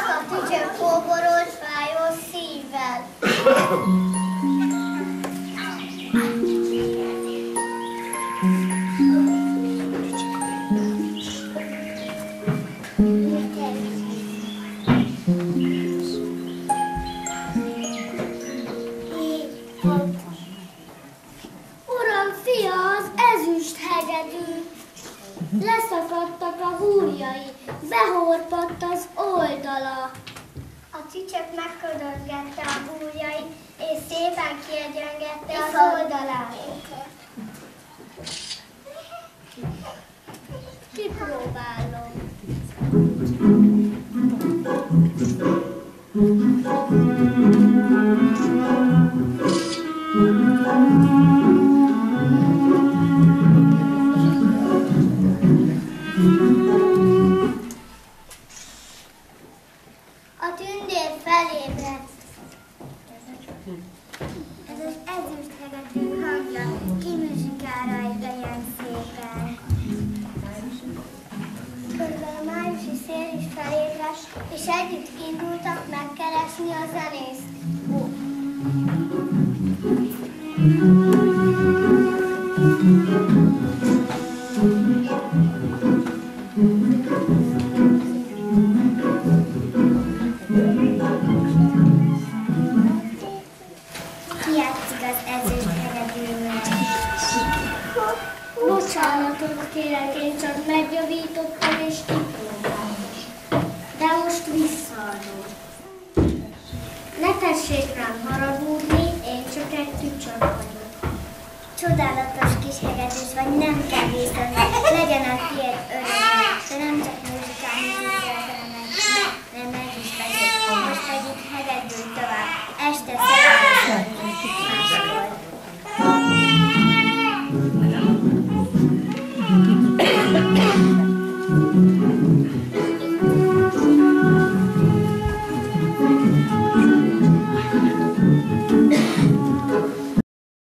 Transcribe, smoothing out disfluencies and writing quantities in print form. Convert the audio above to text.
a tücsök kóborolt, fájó szívvel. Uram, fia, az ezüst hegedű. Leszakadtak a húrjai, behorpadt az oldala. A tücsök megködöngette a húrjait, és szépen kiegyöngette az oldalát. Kipróbálom. A tündér felébredt. Ez az ezüst hegedű hangja, kimuzsikál rajta ilyen szépen. Közben a májusi szél is felébredt, és együtt indultak megkeresni a zenészt. Kijátszik az ezüst hegedűvel. Bocsánatot kérek, én csak megjavítottam és kipróbálom. De most visszaadom. Ne tessék rám haragudni, én csak egy tücsök vagyok. Csodálatos kis hegedűs vagy, nem kell viszont, legyen a tiéd örömmel, de nem csak muzsikálni szeretelnek, nem meg is vagyok. Most pedig hegedűt tovább, este szeretelni máskor.